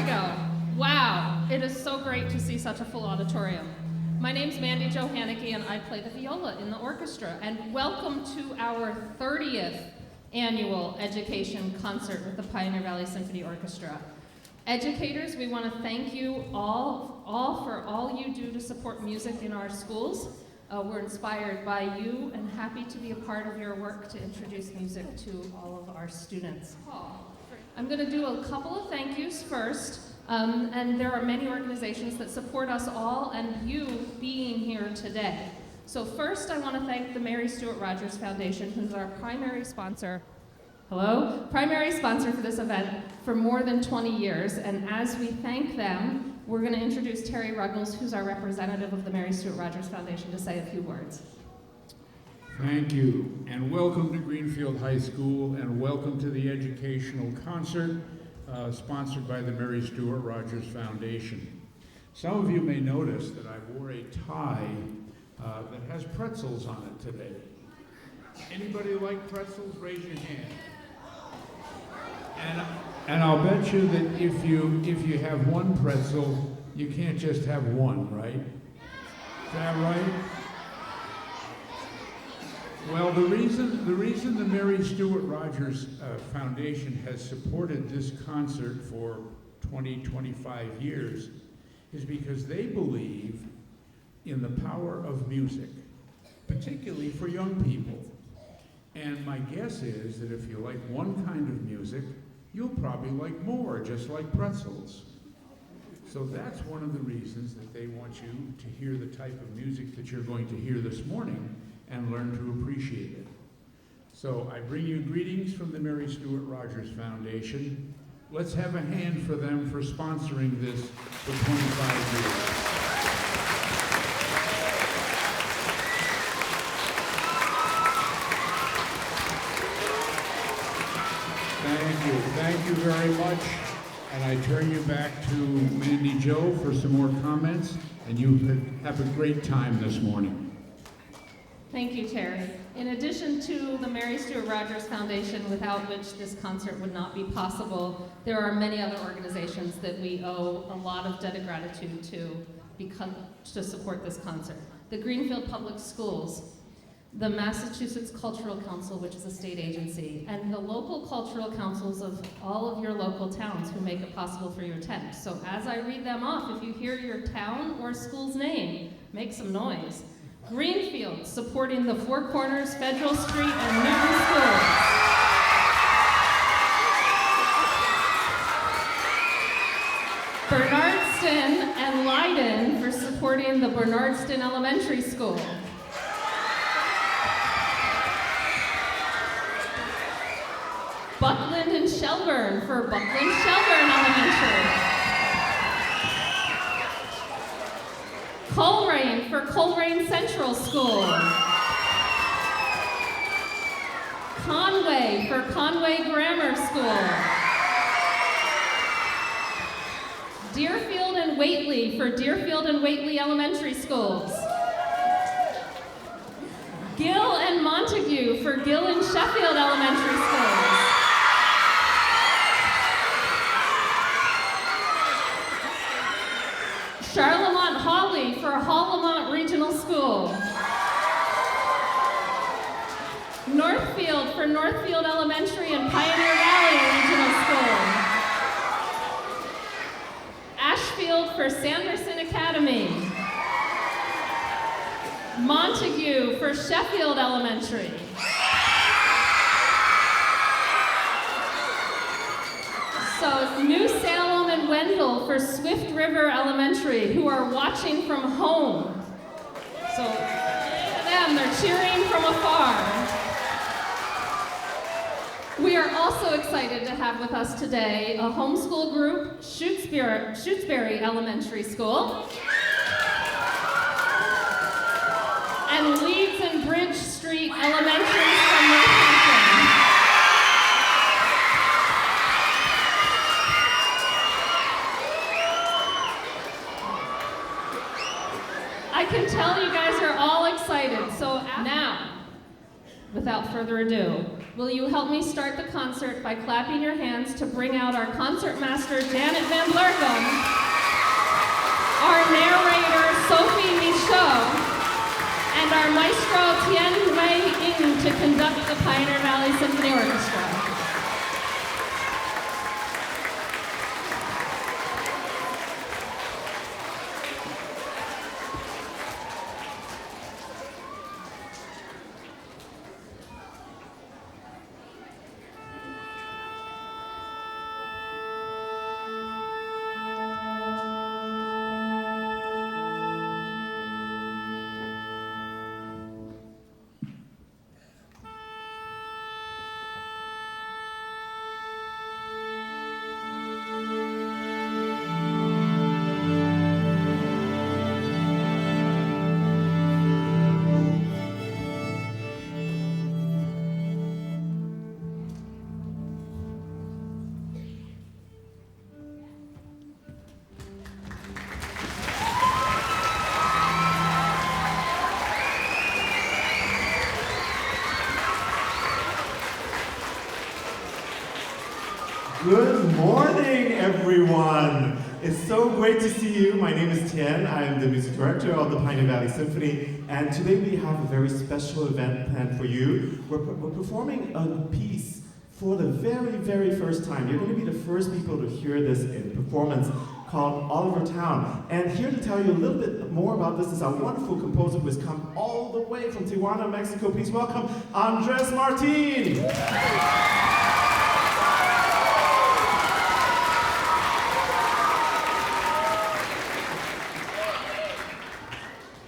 go. Wow, it is so great to see such a full auditorium. My name's Mandy Jo Haneke, and I play the viola in the orchestra. And welcome to our 30th annual education concert with the Pioneer Valley Symphony Orchestra. Educators, we want to thank you all for all you do to support music in our schools. We're inspired by you and happy to be a part of your work to introduce music to all of our students. I'm going to do a couple of thank yous first, and there are many organizations that support us all and you being here today. So first, I want to thank the Mary Stuart Rogers Foundation, who's our primary sponsor. Hello? Primary sponsor for this event for more than 20 years, and as we thank them, we're going to introduce Terry Ruggles, who's our representative of the Mary Stuart Rogers Foundation, to say a few words. Thank you, and welcome to Greenfield High School, and welcome to the educational concert sponsored by the Mary Stuart Rogers Foundation. Some of you may notice that I wore a tie that has pretzels on it today. Anybody like pretzels? Raise your hand. And I'll bet you that if you have one pretzel, you can't just have one, right? Is that right? Well, the reason the Mary Stuart Rogers Foundation has supported this concert for 25 years is because they believe in the power of music, particularly for young people. And my guess is that if you like one kind of music, you'll probably like more, just like pretzels. So that's one of the reasons that they want you to hear the type of music that you're going to hear this morning and learn to appreciate it. So I bring you greetings from the Mary Stuart Rogers Foundation. Let's have a hand for them for sponsoring this for 25 years. Thank you very much. And I turn you back to Mandy Jo for some more comments, and you have a great time this morning. Thank you, Terry. In addition to the Mary Stuart Rogers Foundation, without which this concert would not be possible, there are many other organizations that we owe a lot of debt of gratitude to support this concert. The Greenfield Public Schools, the Massachusetts Cultural Council, which is a state agency, and the local cultural councils of all of your local towns who make it possible for you to attend. So as I read them off, if you hear your town or school's name, make some noise. Greenfield, supporting the Four Corners, Federal Street, and Newton schools. Bernardston and Leiden for supporting the Bernardston Elementary School. Buckland and Shelburne for Buckland Shelburne Elementary. Coleraine for Coleraine Central School. Conway for Conway Grammar School. Deerfield and Whately for Deerfield and Whately Elementary Schools. Gill and Montague for Gill and Sheffield Elementary Schools. Charlemont Hawley for Hall-Lamont Regional School. Northfield for Northfield Elementary and Pioneer Valley Regional School. Ashfield for Sanderson Academy. Montague for Sheffield Elementary. So New Salem and Wendell for Swift River Elementary, who are watching from home. So look at them, they're cheering from afar. We are also excited to have with us today a homeschool group, Shutesbury Elementary School, and Leeds and Bridge Street Elementary from Northampton. I can tell you guys are all excited, so now, without further ado, will you help me start the concert by clapping your hands to bring out our concertmaster, Janet Van Blerkum, our narrator, Sophie Michaux, and our maestro, Tianhui to conduct the Pioneer Valley Symphony Orchestra. Good morning, everyone. It's so great to see you. My name is Tian. I'm the music director of the Pioneer Valley Symphony, and today we have a very special event planned for you. We're performing a piece for the very, very first time. You're going to be the first people to hear this in performance, called Oliver Towne. And here to tell you a little bit more about this is our wonderful composer who has come all the way from Tijuana, Mexico. Please welcome Andrés Martín.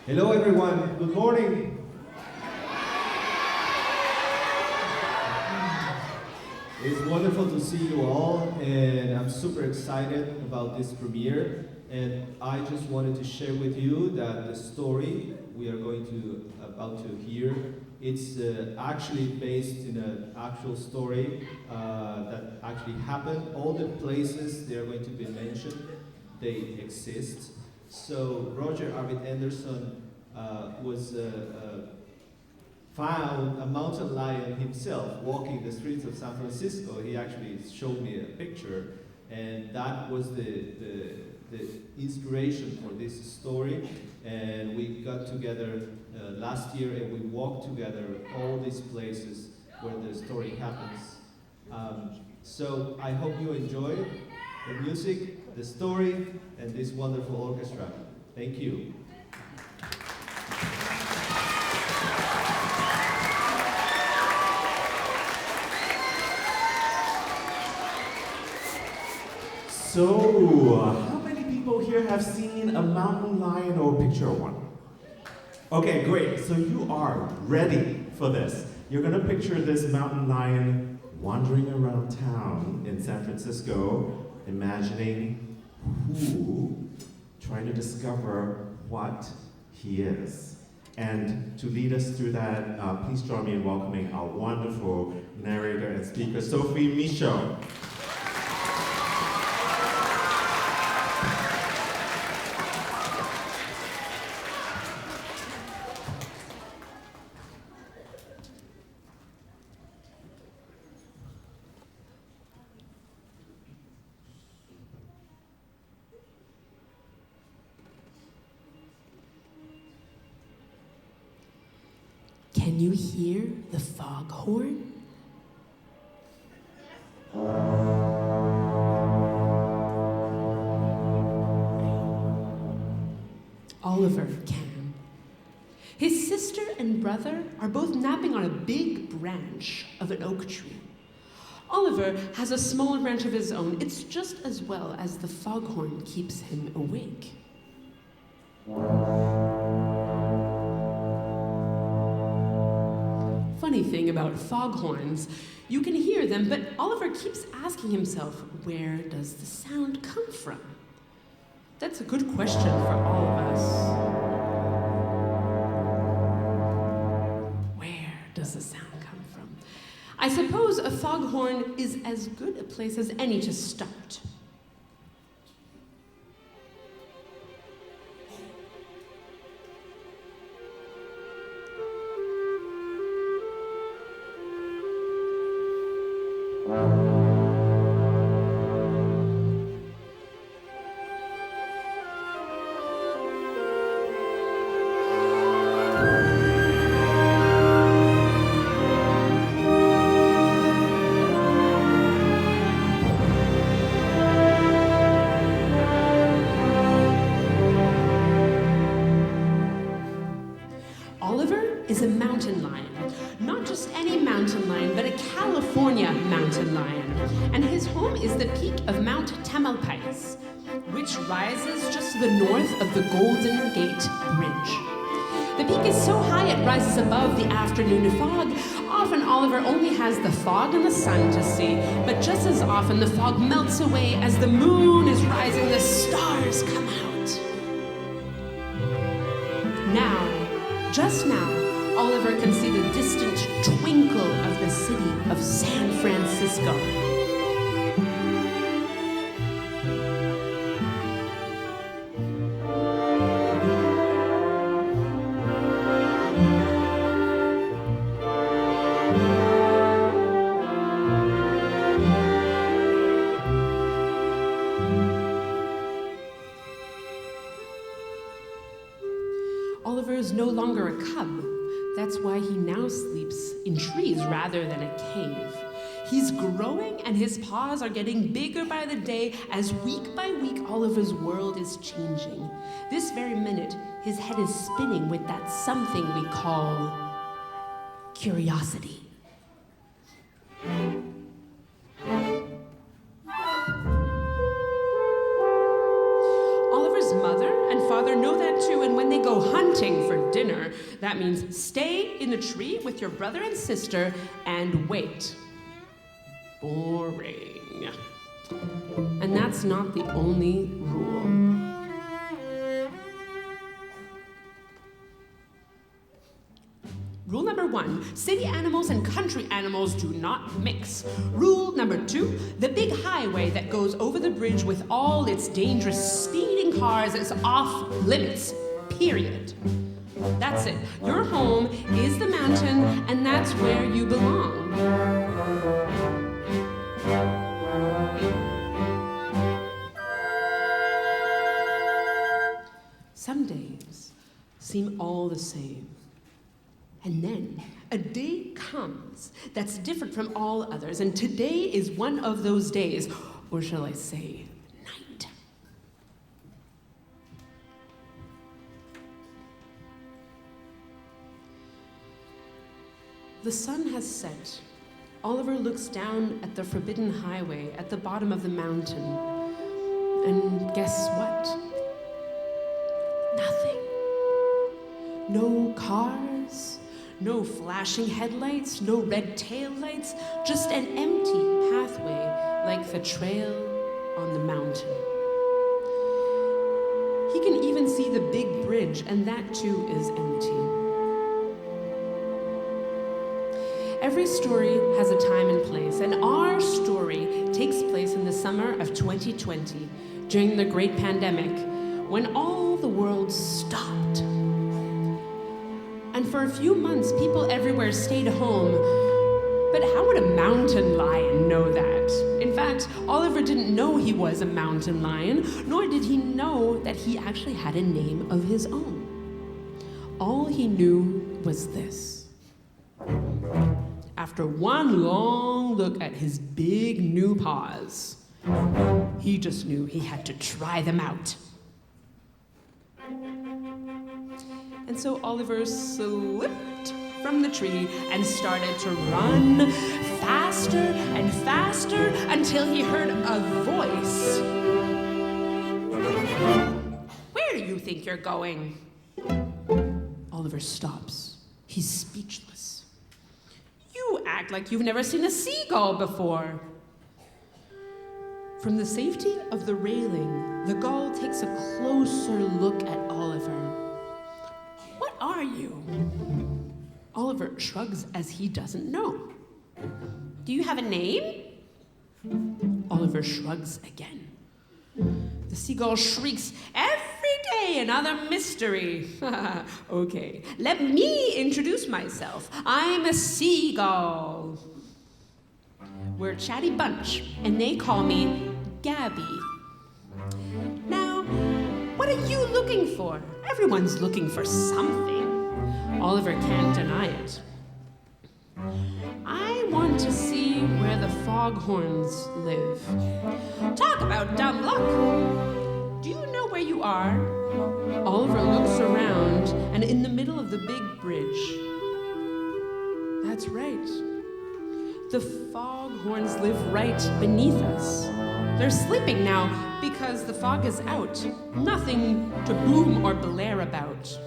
Hello everyone, good morning. It's wonderful to see you all, and I'm super excited about this premiere. And I just wanted to share with you that the story we are about to hear, it's actually based in an actual story that actually happened. All the places they are going to be mentioned, they exist. So Roger Arvid Anderson was found a mountain lion himself walking the streets of San Francisco. He actually showed me a picture, and that was the inspiration for this story. And we got together last year, and we walked together all these places where the story happens. So I hope you enjoy the music, the story, and this wonderful orchestra. Thank you. So, how many people here have seen a mountain lion or picture of one? Okay, great. So you are ready for this. You're gonna picture this mountain lion wandering around town in San Francisco, imagining who, trying to discover what he is. And to lead us through that, please join me in welcoming our wonderful narrator and speaker, Sophie Michaux. Can you hear the foghorn? Oliver can. His sister and brother are both napping on a big branch of an oak tree. Oliver has a smaller branch of his own. It's just as well as the foghorn keeps him awake. Funny thing about foghorns, you can hear them, but Oliver keeps asking himself, where does the sound come from? That's a good question for all of us. Where does the sound come from? I suppose a foghorn is as good a place as any to start. is the peak of Mount Tamalpais, which rises just to the north of the Golden Gate Bridge. The peak is so high it rises above the afternoon fog. Often Oliver only has the fog and the sun to see, but just as often the fog melts away as the moon is rising, the stars come out. Now, just now, Oliver can see the distant twinkle of the city of San Francisco. Oliver is no longer a cub. That's why he now sleeps in trees rather than a cave. He's growing and his paws are getting bigger by the day as week by week Oliver's world is changing. This very minute, his head is spinning with that something we call curiosity. Oliver's mother and father know that too, and when they go hunting for dinner, that means stay in the tree with your brother and sister and wait. Boring. And that's not the only rule. Rule number 1, city animals and country animals do not mix. Rule number 2, the big highway that goes over the bridge with all its dangerous speeding cars is off limits, period. That's it. Your home is the mountain, and that's where you belong. Some days seem all the same. And then a day comes that's different from all others, and today is one of those days, or shall I say, night. The sun has set. Oliver looks down at the forbidden highway at the bottom of the mountain. And guess what? Nothing. No cars, no flashing headlights, no red taillights, just an empty pathway like the trail on the mountain. He can even see the big bridge, and that too is empty. Every story has a time and place, and our story takes place in the summer of 2020, during the great pandemic, when all the world stopped. And for a few months, people everywhere stayed home. But how would a mountain lion know that? In fact, Oliver didn't know he was a mountain lion, nor did he know that he actually had a name of his own. All he knew was this. After one long look at his big new paws, he just knew he had to try them out. And so Oliver slipped from the tree and started to run faster and faster until he heard a voice. Where do you think you're going? Oliver stops. He's speechless. You act like you've never seen a seagull before. From the safety of the railing, the gull takes a closer look at Oliver. What are you? Oliver shrugs as he doesn't know. Do you have a name? Oliver shrugs again. The seagull shrieks, every day another mystery. Okay, let me introduce myself. I'm a seagull. We're a chatty bunch, and they call me Gabby. Now, what are you looking for? Everyone's looking for something. Oliver can't deny it. I want to see where the foghorns live. Talk about dumb luck. Do you know where you are? Oliver looks around, and in the middle of the big bridge. That's right. The foghorns live right beneath us. They're sleeping now because the fog is out. Nothing to boom or blare about.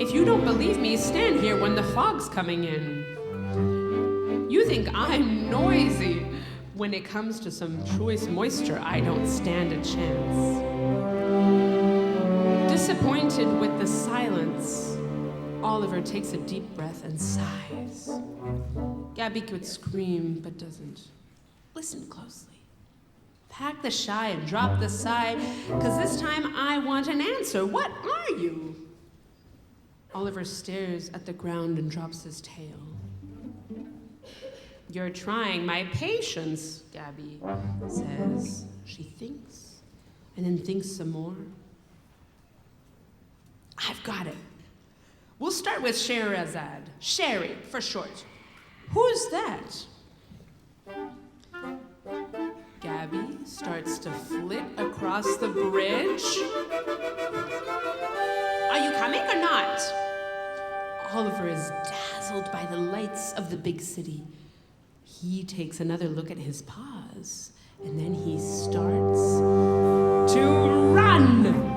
If you don't believe me, stand here when the fog's coming in. You think I'm noisy. When it comes to some choice moisture, I don't stand a chance. Disappointed with the silence, Oliver takes a deep breath and sighs. Gabby could scream, but doesn't. Listen closely. Pack the shy and drop the sigh, 'cause this time I want an answer. What are you? Oliver stares at the ground and drops his tail. You're trying my patience, Gabby says. She thinks, and then thinks some more. I've got it. We'll start with Scheherazade. Sherry, for short. Who's that? Gabby starts to flit across the bridge. Are you coming or not? Oliver is dazzled by the lights of the big city. He takes another look at his paws, and then he starts to run.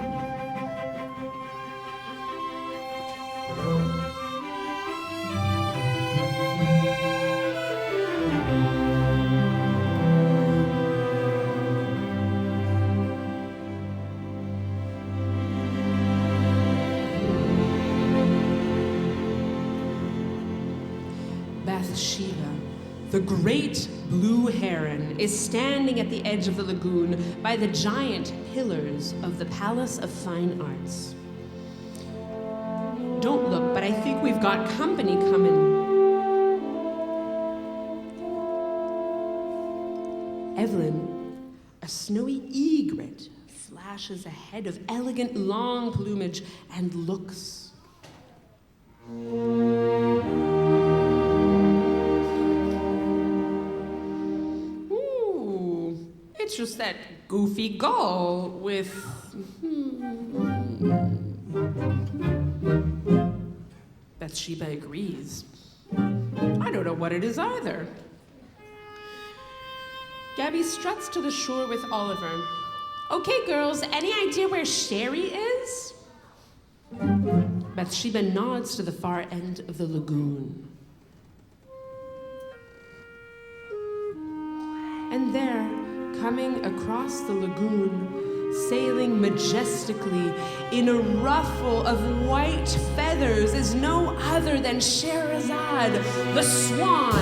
The great blue heron is standing at the edge of the lagoon by the giant pillars of the Palace of Fine Arts. Don't look, but I think we've got company coming. Evelyn, a snowy egret, flashes ahead of elegant long plumage and looks. It's just that goofy gull with... Bathsheba agrees. I don't know what it is either. Gabby struts to the shore with Oliver. Okay, girls, any idea where Sherry is? Bathsheba nods to the far end of the lagoon. And there, coming across the lagoon, sailing majestically in a ruffle of white feathers, is no other than Scheherazade, the swan.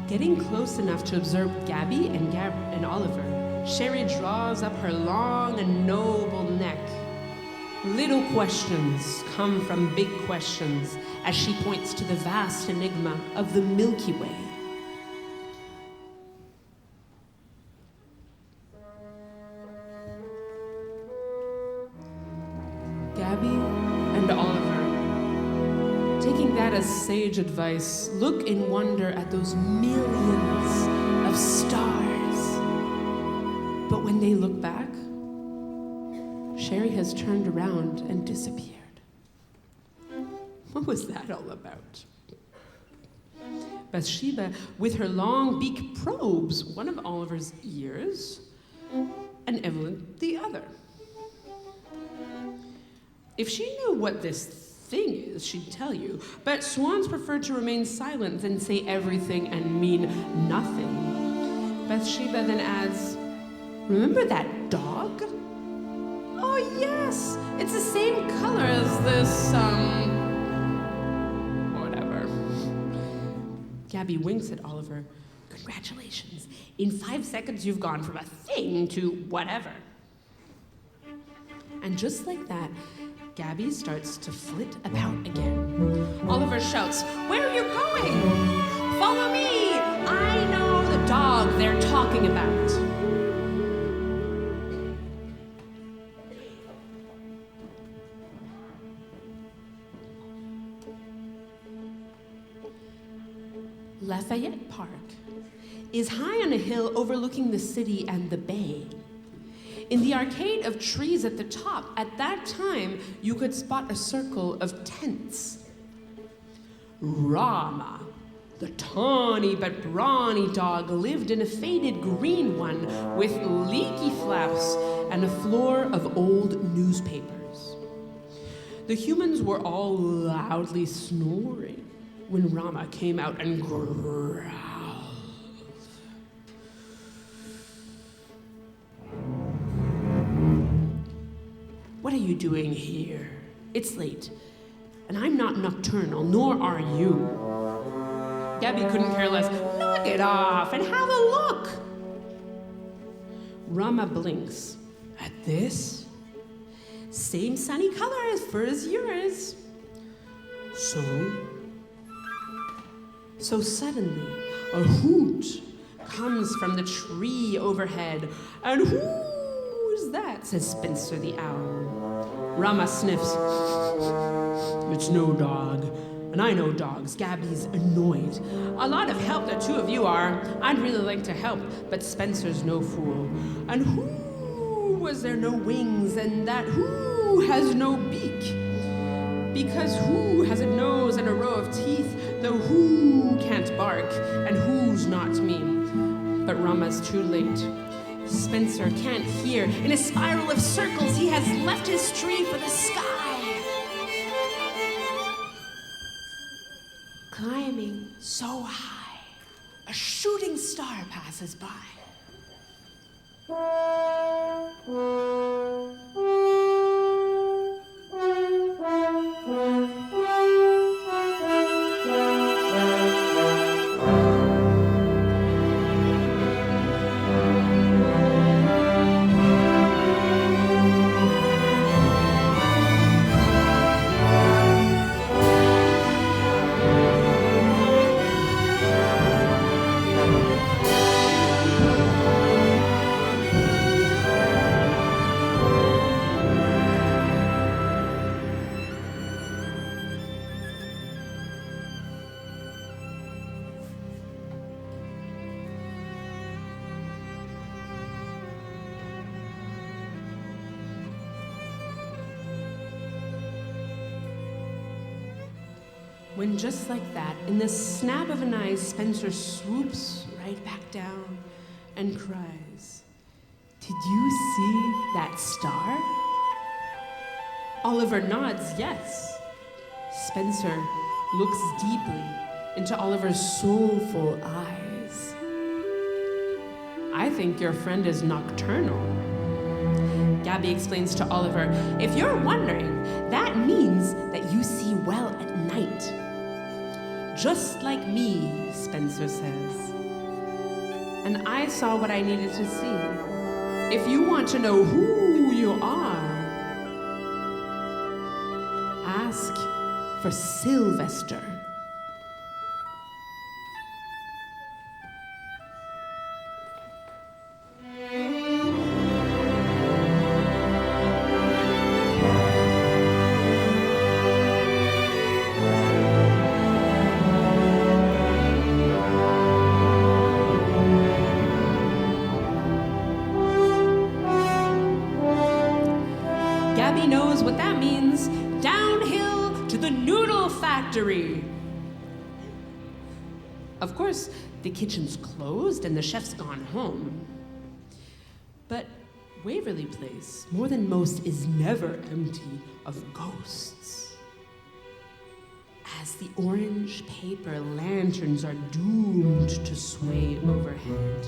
Getting close enough to observe Gabby and Oliver, Sherry draws up her long and noble neck. Little questions come from big questions as she points to the vast enigma of the Milky Way. Gabby and Oliver, taking that as sage advice, look in wonder at those millions of stars. But when they look back, Sherry has turned around and disappeared. What was that all about? Bathsheba, with her long beak, probes one of Oliver's ears, and Evelyn the other. If she knew what this thing is, she'd tell you, but swans prefer to remain silent and say everything and mean nothing. Bathsheba then adds, remember that dog? Oh yes, it's the same color as this, whatever. Gabby winks at Oliver. Congratulations. In 5 seconds, you've gone from a thing to whatever. And just like that, Gabby starts to flit about again. Oliver shouts, "Where are you going? Follow me! I know the dog they're talking about." Lafayette Park is high on a hill overlooking the city and the bay. In the arcade of trees at the top, at that time, you could spot a circle of tents. Rama, the tawny but brawny dog, lived in a faded green one with leaky flaps and a floor of old newspapers. The humans were all loudly snoring when Rama came out and growled. "What are you doing here? It's late, and I'm not nocturnal, nor are you." Gabby couldn't care less. "Knock it off and have a look." Rama blinks. "At this? Same sunny color as fur as yours." So suddenly, a hoot comes from the tree overhead. "And who's that?" says Spencer the owl. Rama sniffs. "It's no dog, and I know dogs." Gabby's annoyed. "A lot of help the two of you are. I'd really like to help, but Spencer's no fool. And who was there no wings, and that who has no beak? Because who has a nose and a row of teeth, though who can't bark, and who's not me?" But Rama's too late. Spencer can't hear. In a spiral of circles, he has left his tree for the sky. Climbing so high, a shooting star passes by. When just like that, in the snap of an eye, Spencer swoops right back down and cries, "Did you see that star?" Oliver nods yes. Spencer looks deeply into Oliver's soulful eyes. "I think your friend is nocturnal." Gabby explains to Oliver, "If you're wondering, that means that you see well at night. Just like me," Spencer says. "And I saw what I needed to see. If you want to know who you are, ask for Sylvester." Gabby knows what that means. Downhill to the noodle factory. Of course, the kitchen's closed and the chef's gone home. But Waverly Place, more than most, is never empty of ghosts. As the orange paper lanterns are doomed to sway overhead.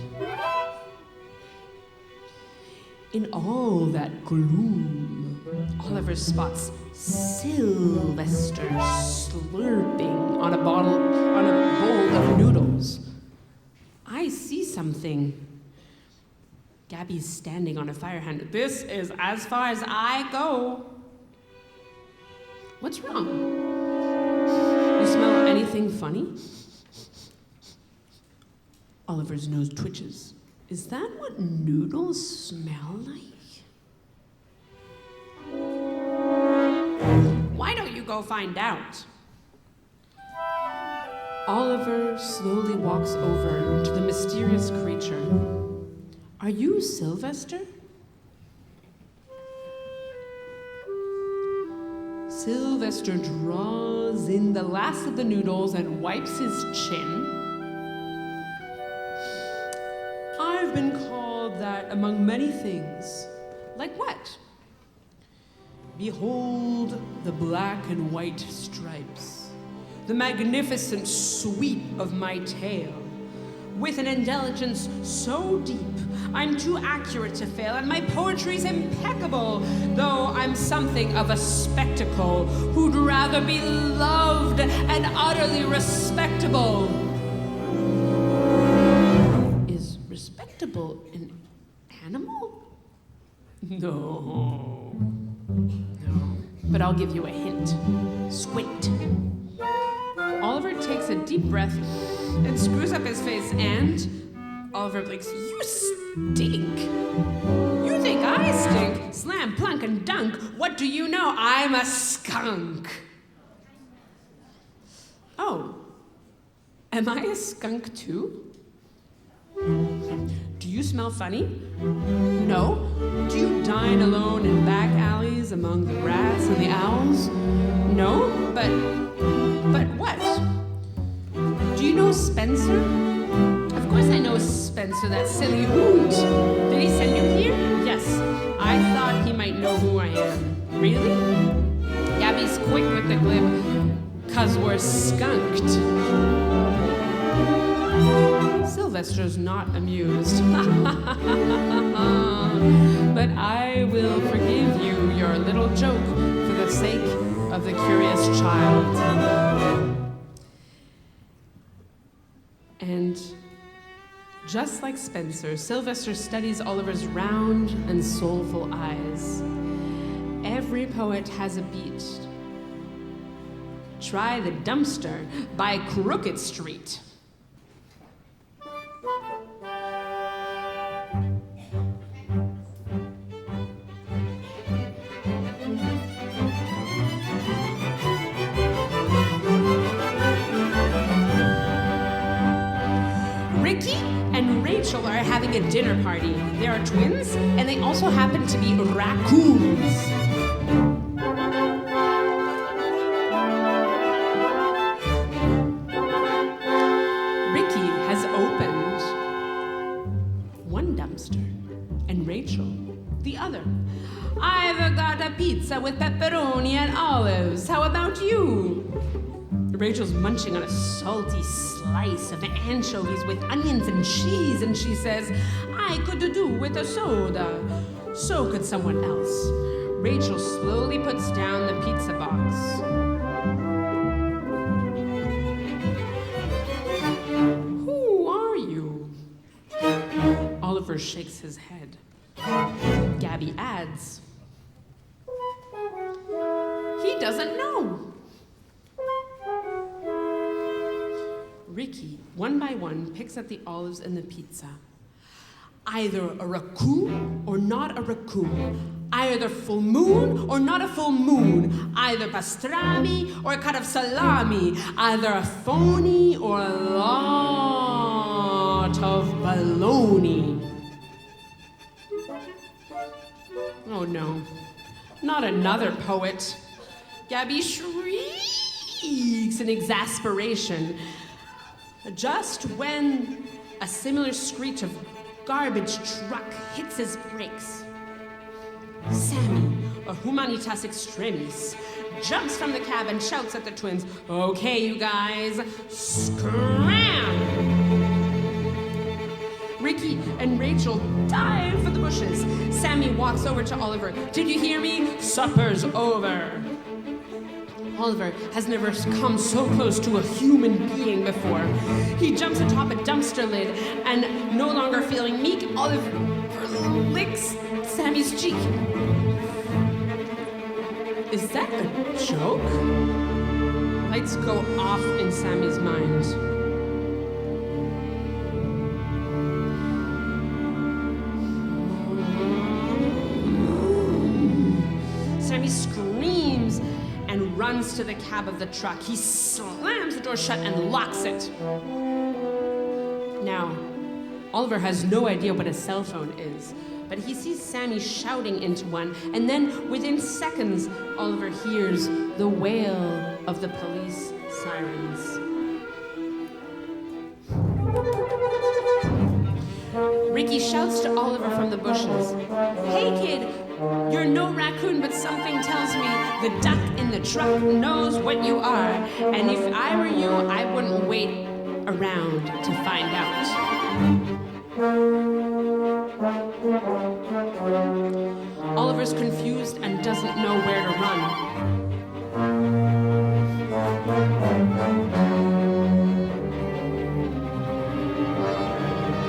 In all that gloom, Oliver spots Sylvester slurping on a bowl of noodles. I see something. Gabby's standing on a fire hydrant. "This is as far as I go." What's wrong? You smell anything funny? Oliver's nose twitches. Is that what noodles smell like? Why don't you go find out? Oliver slowly walks over to the mysterious creature. Are you Sylvester? Sylvester draws in the last of the noodles and wipes his chin. I've been called that among many things. Like what? Behold the black and white stripes, the magnificent sweep of my tail. With an intelligence so deep, I'm too accurate to fail, and my poetry's impeccable, though I'm something of a spectacle who'd rather be loved and utterly respectable. Is respectable an animal? No. But I'll give you a hint. Squint. Oliver takes a deep breath and screws up his face, and Oliver blinks. You stink! You think I stink? Slam, plunk, and dunk. What do you know? I'm a skunk. Oh, am I a skunk too? Do you smell funny? No? Do you dine alone in back alleys among the rats and the owls? No? But what? Do you know Spencer? Of course I know Spencer, that silly hoot. Did he send you here? Yes. I thought he might know who I am. Really? Gabby's quick with the glib, 'cause we're skunked. Sylvester's not amused. But I will forgive you your little joke for the sake of the curious child. And just like Spencer, Sylvester studies Oliver's round and soulful eyes. Every poet has a beat. Try The Dumpster by Crooked Street. Ricky and Rachel are having a dinner party. They are twins, and they also happen to be raccoons. Ricky has opened one dumpster, and Rachel the other. I've got a pizza with pepperoni and olives. How about you? Rachel's munching on a salty slice of anchovies with onions and cheese, and she says, I could do with a soda. So could someone else. Rachel slowly puts down the pizza box. Who are you? Oliver shakes his head. Gabby adds, he doesn't know. Ricky, one by one, picks up the olives and the pizza. Either a raccoon or not a raccoon. Either full moon or not a full moon. Either pastrami or a cut of salami. Either a phony or a lot of baloney. Oh no, not another poet. Gabby shrieks in exasperation. Just when a similar screech of garbage truck hits his brakes, Sammy, a humanitas extremis, jumps from the cab and shouts at the twins, okay, you guys, scram! Ricky and Rachel dive for the bushes. Sammy walks over to Oliver. Did you hear me? Supper's over. Oliver has never come so close to a human being before. He jumps atop a dumpster lid, and no longer feeling meek, Oliver licks Sammy's cheek. Is that a joke? Lights go off in Sammy's mind. Sammy screams and runs to the cab of the truck. He slams the door shut and locks it. Now, Oliver has no idea what a cell phone is, but he sees Sammy shouting into one, and then within seconds, Oliver hears the wail of the police sirens. Ricky shouts to Oliver from the bushes, "Hey kid, you're no raccoon, but something tells me the duck in the truck knows what you are, and if I were you, I wouldn't wait around to find out." Oliver's confused and doesn't know where to run.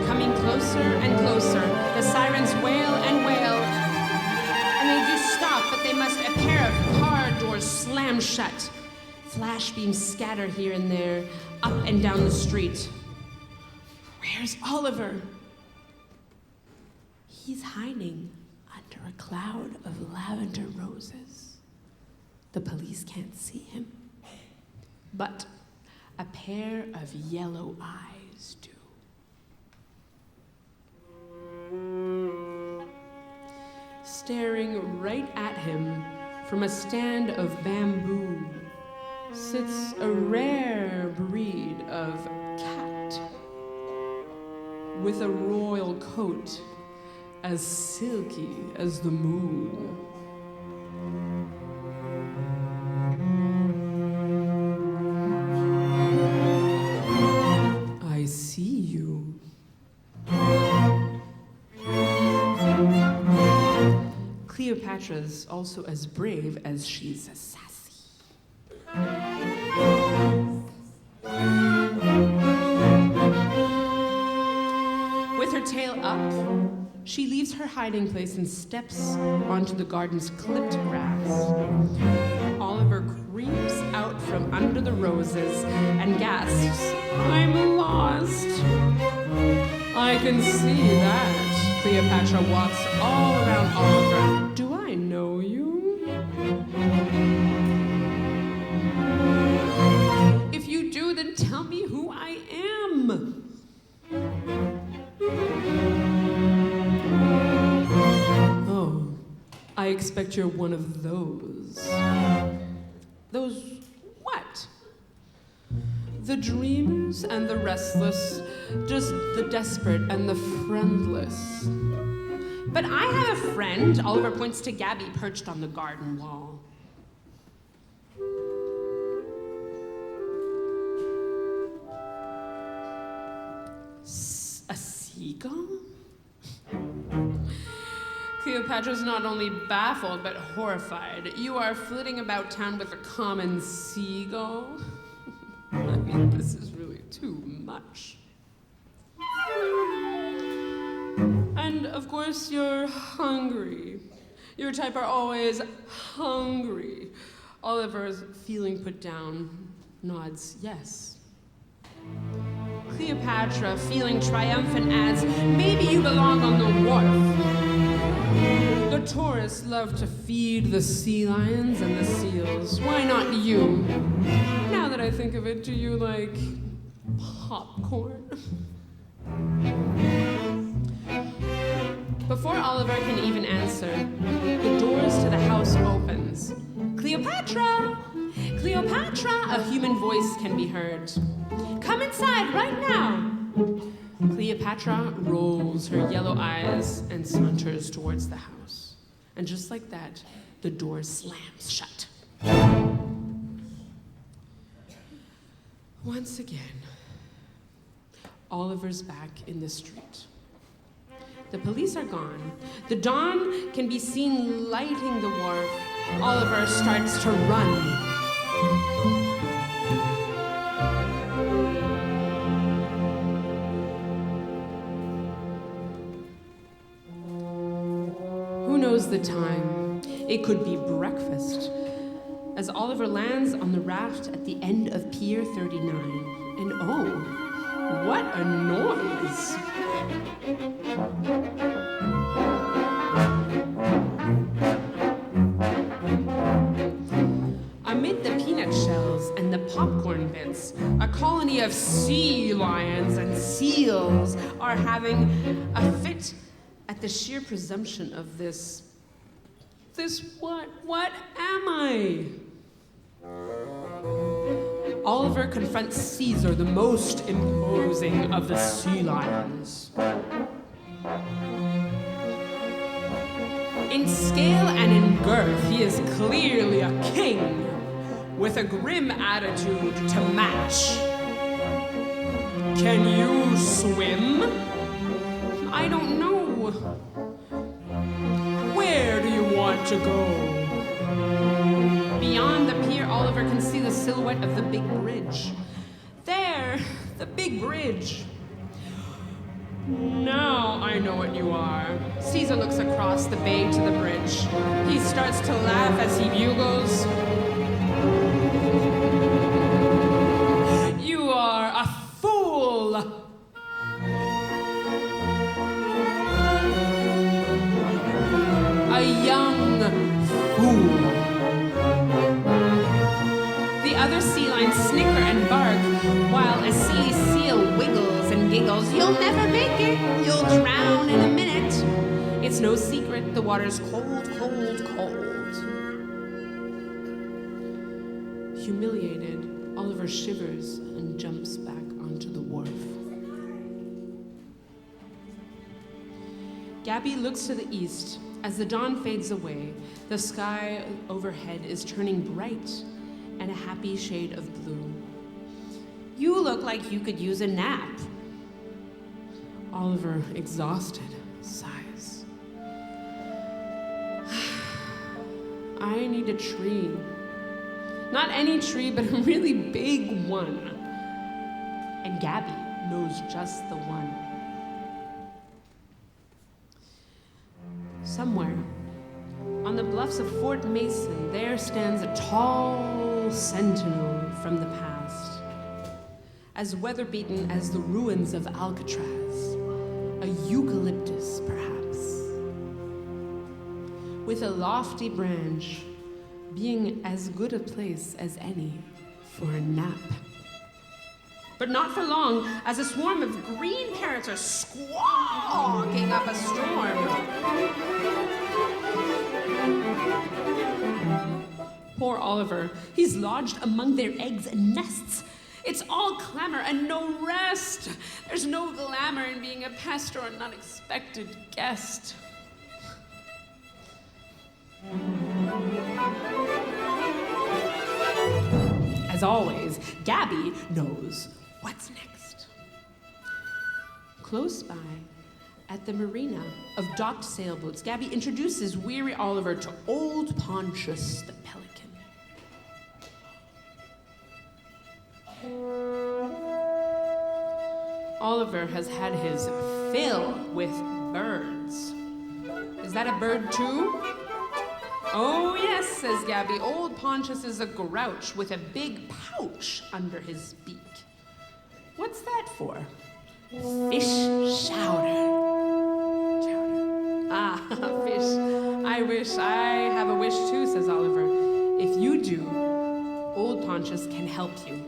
Coming closer and closer, the sirens wail and wail, and they do stop, but they must. A pair of car doors slam shut. Flash beams scatter here and there, up and down the street. Where's Oliver? He's hiding under a cloud of lavender roses. The police can't see him, but a pair of yellow eyes do. Staring right at him from a stand of bamboo sits a rare breed of cat with a royal coat as silky as the moon. I see you. Cleopatra's also as brave as she's sassy. With her tail up, she leaves her hiding place and steps onto the garden's clipped grass. Oliver creeps out from under the roses and gasps, "I'm lost." I can see that. Cleopatra walks all around Oliver. Do I know you? If you do, then tell me who I am. Oh, I expect you're one of those. Those what? The dreamers and the restless, just the desperate and the friendless. But I have a friend. Oliver points to Gabby perched on the garden wall. A seagull? Cleopatra's not only baffled, but horrified. You are flitting about town with a common seagull? I mean, this is really too much. And of course, you're hungry. Your type are always hungry. Oliver's feeling put down, nods yes. Cleopatra, feeling triumphant, adds, "Maybe you belong on the wharf. The tourists love to feed the sea lions and the seals. Why not you? Now that I think of it, do you like popcorn?" Before Oliver can even answer, the doors to the house opens. "Cleopatra! Cleopatra!" A human voice can be heard. "Come inside right now!" Cleopatra rolls her yellow eyes and saunters towards the house. And just like that, the door slams shut. Once again, Oliver's back in the street. The police are gone. The dawn can be seen lighting the wharf. Oliver starts to run. Who knows the time? It could be breakfast. as Oliver lands on the raft at the end of Pier 39. And oh, what a noise! Amid the peanut shells and the popcorn bits, a colony of sea lions and seals are having a fit at the sheer presumption of this what? What am I? Oliver confronts Caesar, the most imposing of the sea lions. In scale and in girth, he is clearly a king, with a grim attitude to match. Can you swim? I don't know. Where do you want to go? Beyond the pier, Oliver can see the silhouette of the big bridge. There, the big bridge. Now I know what you are. Caesar looks across the bay to the bridge. He starts to laugh as he bugles. You are a fool! A young fool. The other sea lions snicker and bark, while a silly seal wiggles and giggles. You'll never make it. You'll drown in a minute. It's no secret the water's cold, cold, cold. Humiliated, Oliver shivers and jumps back onto the wharf. Gabby looks to the east. As the dawn fades away, the sky overhead is turning bright and a happy shade of blue. You look like you could use a nap. Oliver, exhausted, sighs. I need a tree. Not any tree, but a really big one. And Gabby knows just the one. Somewhere, on the bluffs of Fort Mason, there stands a tall sentinel from the past, as weather-beaten as the ruins of Alcatraz, a eucalyptus, perhaps, with a lofty branch, being as good a place as any for a nap. But not for long, as a swarm of green parrots are squawking up a storm. Poor Oliver, he's lodged among their eggs and nests. It's all clamor and no rest. There's no glamour in being a pest or an unexpected guest. As always, Gabby knows what's next. Close by, at the marina of docked sailboats, Gabby introduces weary Oliver to old Pontius the pelican. Oliver has had his fill with birds. Is that a bird too? Oh yes, says Gabby. Old Pontius is a grouch with a big pouch under his beak. What's that for? Fish chowder. Ah, fish. I wish I have a wish too, says Oliver. If you do, old Pontius can help you.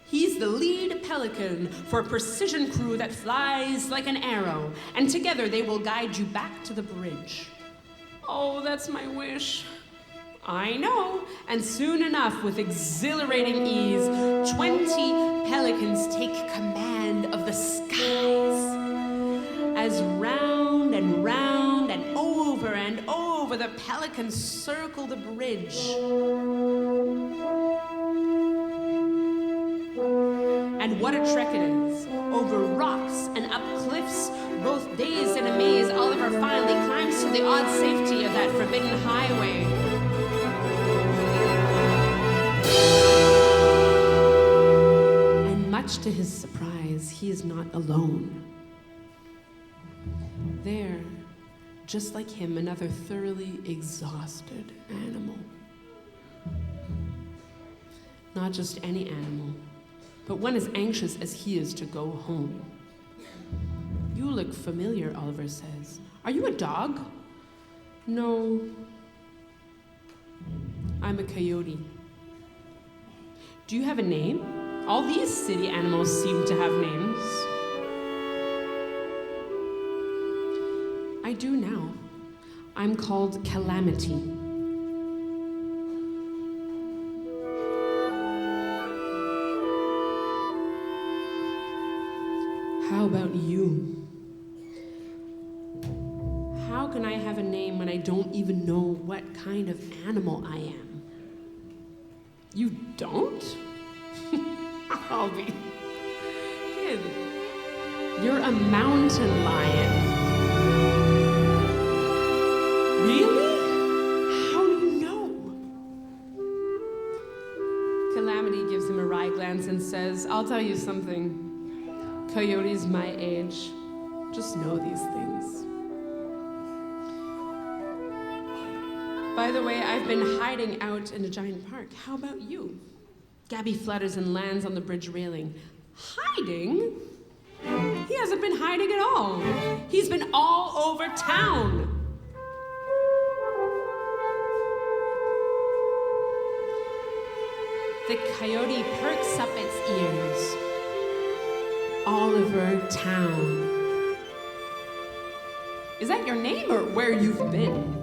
He's the lead pelican for a precision crew that flies like an arrow, and together they will guide you back to the bridge. Oh, that's my wish. I know, and soon enough, with exhilarating ease, 20 pelicans take command of the skies. As round and round and over the pelicans circle the bridge. And what a trek it is. Over rocks and up cliffs, both dazed and amazed, Oliver finally climbs to the odd safety of that forbidden highway. And much Much to his surprise, he is not alone. There, just like him, another thoroughly exhausted animal. Not just any animal, but one as anxious as he is to go home. You look familiar, Oliver says. Are you a dog? No. I'm a coyote. Do you have a name? All these city animals seem to have names. I do now. I'm called Calamity. How about you? How can I have a name when I don't even know what kind of animal I am? You don't? I'll be kid. You're a mountain lion. Really? How do you know? Calamity gives him a wry glance and says, I'll tell you something. Coyotes my age just know these things. By the way, I've been hiding out in a giant park. How about you? Gabby flutters and lands on the bridge railing. Hiding? He hasn't been hiding at all. He's been all over town. The coyote perks up its ears. Oliver Towne. Is that your name or where you've been?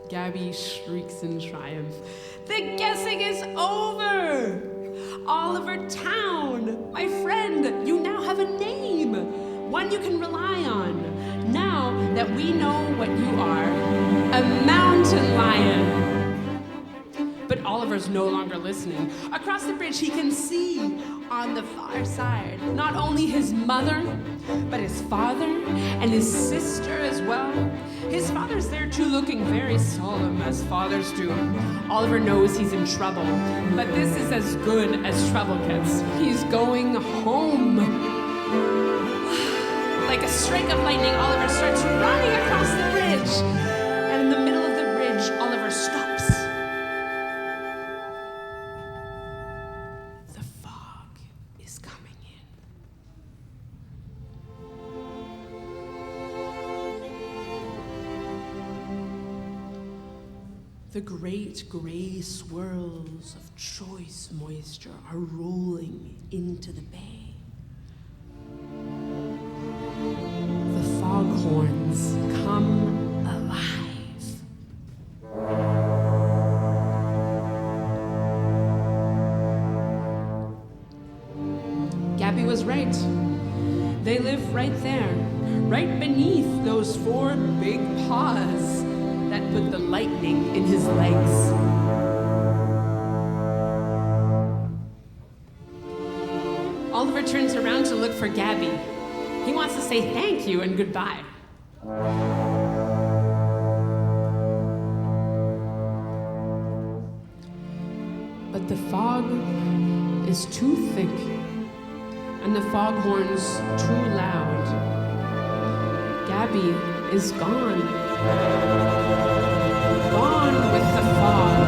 Gabby shrieks in triumph. The guessing is over! Oliver Towne, my friend, you now have a name, one you can rely on. Now that we know what you are, a mountain lion. But Oliver's no longer listening. Across the bridge, he can see on the far side not only his mother, but his father and his sister as well. His father's there too, looking very solemn, as fathers do. Oliver knows he's in trouble, but this is as good as trouble gets. He's going home. Like a strike of lightning, Oliver starts running across the bridge. And in the middle of the bridge, Oliver stops. The great gray swirls of choice moisture are rolling into the bay. The foghorns come alive. Gabby was right. They live right there, right beneath those four big paws that put the lightning in his legs. Oliver turns around to look for Gabby. He wants to say thank you and goodbye. But the fog is too thick and the foghorns too loud. Gabby is gone. Gone with the fog.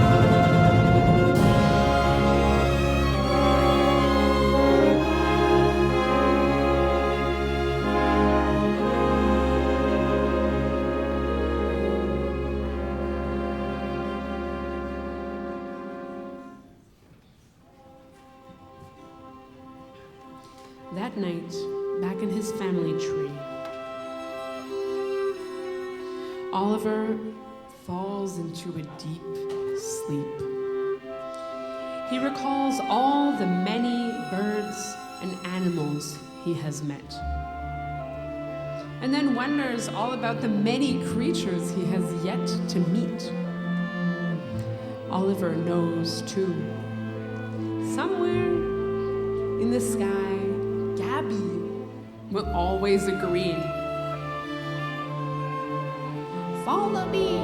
That night, back in his family tree, Oliver falls into a deep sleep. He recalls all the many birds and animals he has met, and then wonders all about the many creatures he has yet to meet. Oliver knows, too. Somewhere in the sky, Gabby will always agree. Follow me.